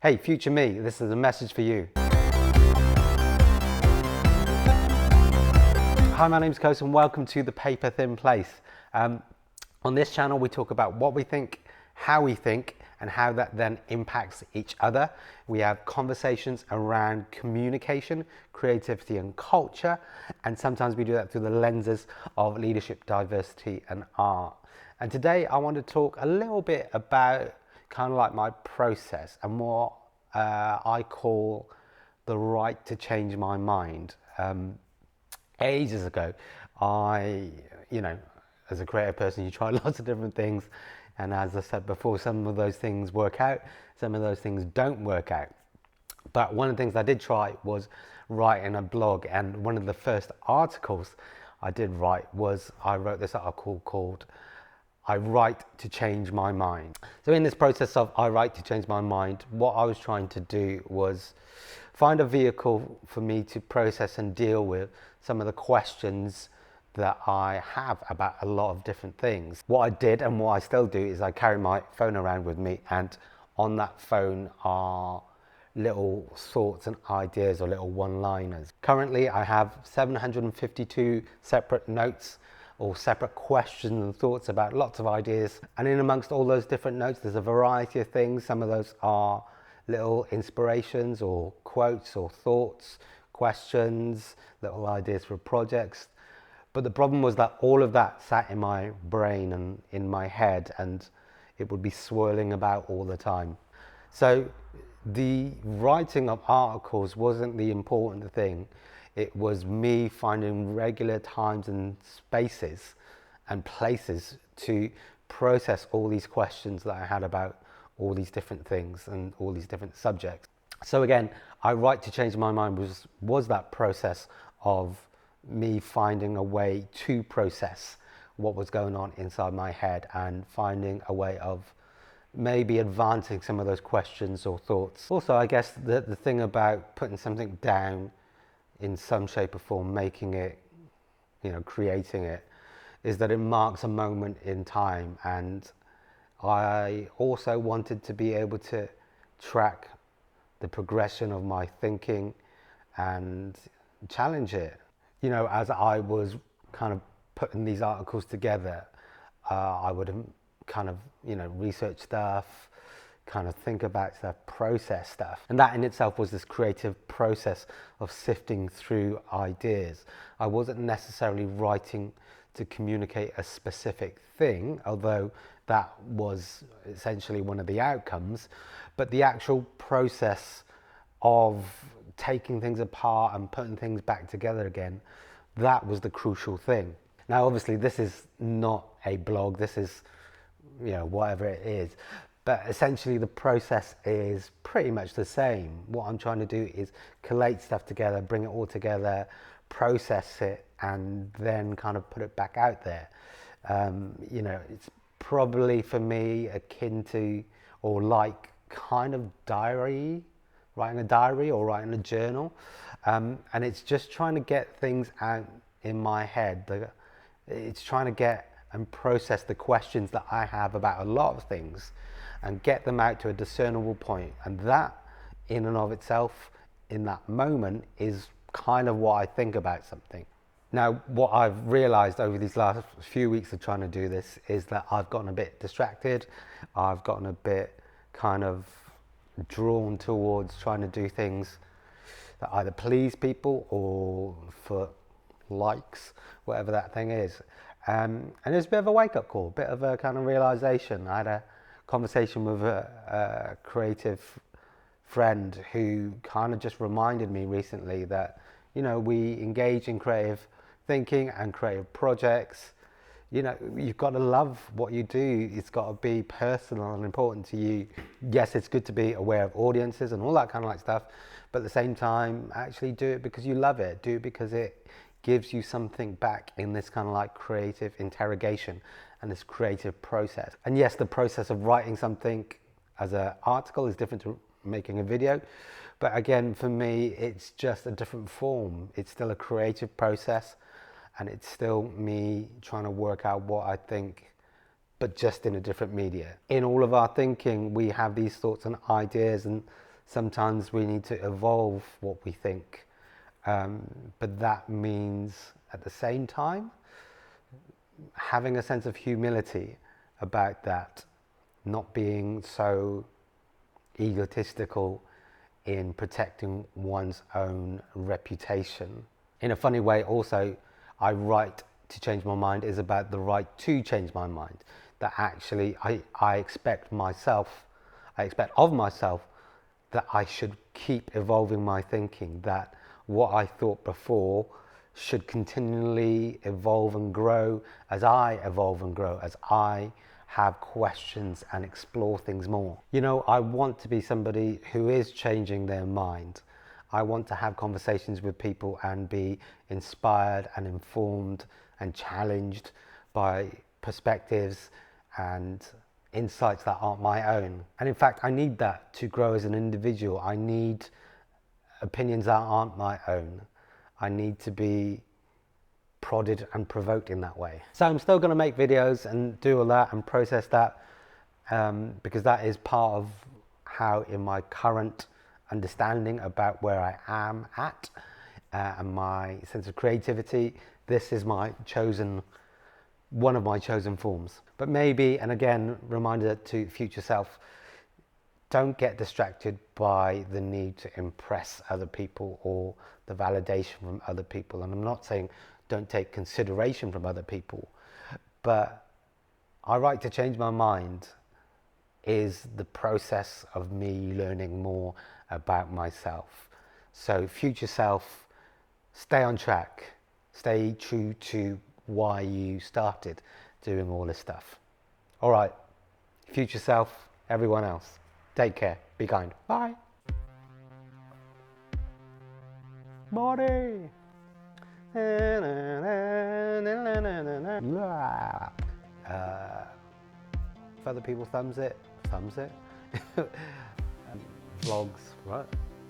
Hey, future me, this is a message for you. Hi, my name's Kos and welcome to the PaperThin Place. On this channel, we talk about what we think, how we think, and how that then impacts each other. We have conversations around communication, creativity, and culture. And sometimes we do that through the lenses of leadership, diversity, and art. And today I want to talk a little bit about kind of like my process and what I call the right to change my mind. Ages ago, as a creative person, you try lots of different things. And as I said before, some of those things work out, some of those things don't work out. But one of the things I did try was writing a blog. And one of the first articles I did write was, I wrote this article called I Write to Change My Mind. So in this process of I Write to Change My Mind, what I was trying to do was find a vehicle for me to process and deal with some of the questions that I have about a lot of different things. What I did and what I still do is I carry my phone around with me, and on that phone are little thoughts and ideas or little one-liners. Currently I have 752 separate notes or separate questions and thoughts about lots of ideas, and in amongst all those different notes there's a variety of things. Some of those are little inspirations or quotes or thoughts, questions, little ideas for projects. But the problem was that all of that sat in my brain and in my head, and it would be swirling about all the time. So the writing of articles wasn't the important thing. It was me finding regular times and spaces and places to process all these questions that I had about all these different things and all these different subjects. So again, I Write to Change My Mind was that process of me finding a way to process what was going on inside my head and finding a way of maybe advancing some of those questions or thoughts. Also, I guess the thing about putting something down in some shape or form, making it, creating it, is that it marks a moment in time. And I also wanted to be able to track the progression of my thinking and challenge it. As I was kind of putting these articles together, I would kind of, research stuff, kind of think about stuff, process stuff. And that in itself was this creative process of sifting through ideas. I wasn't necessarily writing to communicate a specific thing, although that was essentially one of the outcomes. But the actual process of taking things apart and putting things back together again, that was the crucial thing. Now, obviously, this is not a blog. This is, whatever it is. But essentially, the process is pretty much the same. What I'm trying to do is collate stuff together, bring it all together, process it, and then kind of put it back out there. It's probably for me akin to, or like kind of writing a diary or writing a journal. And it's just trying to get things out in my head. It's trying to get and process the questions that I have about a lot of things and get them out to a discernible point. And that in and of itself, in that moment, is kind of what I think about something. Now, what I've realized over these last few weeks of trying to do this is that I've gotten a bit distracted. I've gotten a bit kind of drawn towards trying to do things that either please people or for likes, whatever that thing is. And it's a bit of a wake-up call, a bit of a kind of realization. I had a conversation with a creative friend who kind of just reminded me recently that, we engage in creative thinking and creative projects. You've got to love what you do. It's got to be personal and important to you. Yes, it's good to be aware of audiences and all that kind of like stuff, but at the same time, actually do it because you love it. Do it because it gives you something back in this kind of like creative interrogation and this creative process. And yes, the process of writing something as an article is different to making a video. But again, for me, it's just a different form. It's still a creative process, and it's still me trying to work out what I think, but just in a different media. In all of our thinking, we have these thoughts and ideas, and Sometimes we need to evolve what we think, but that means at the same time having a sense of humility about that, not being so egotistical in protecting one's own reputation. In a funny way also, I write to change my mind is about the right to change my mind. That actually I expect of myself that I should keep evolving my thinking, that what I thought before should continually evolve and grow as I evolve and grow, as I have questions and explore things more. You know, I want to be somebody who is changing their mind. I want to have conversations with people and be inspired and informed and challenged by perspectives and insights that aren't my own. And in fact, I need that to grow as an individual. I need opinions that aren't my own. I need to be prodded and provoked in that way. So I'm still going to make videos and do all that and process that, because that is part of how, in my current understanding about where I am at and my sense of creativity, this is one of my chosen forms. But maybe, and again, reminder to future self, don't get distracted by the need to impress other people or the validation from other people. And I'm not saying don't take consideration from other people, but I write to change my mind is the process of me learning more about myself. So future self, stay on track, stay true to why you started doing all this stuff. All right, future self, everyone else, take care, be kind, bye. Body. If other people thumbs it. Vlogs, right?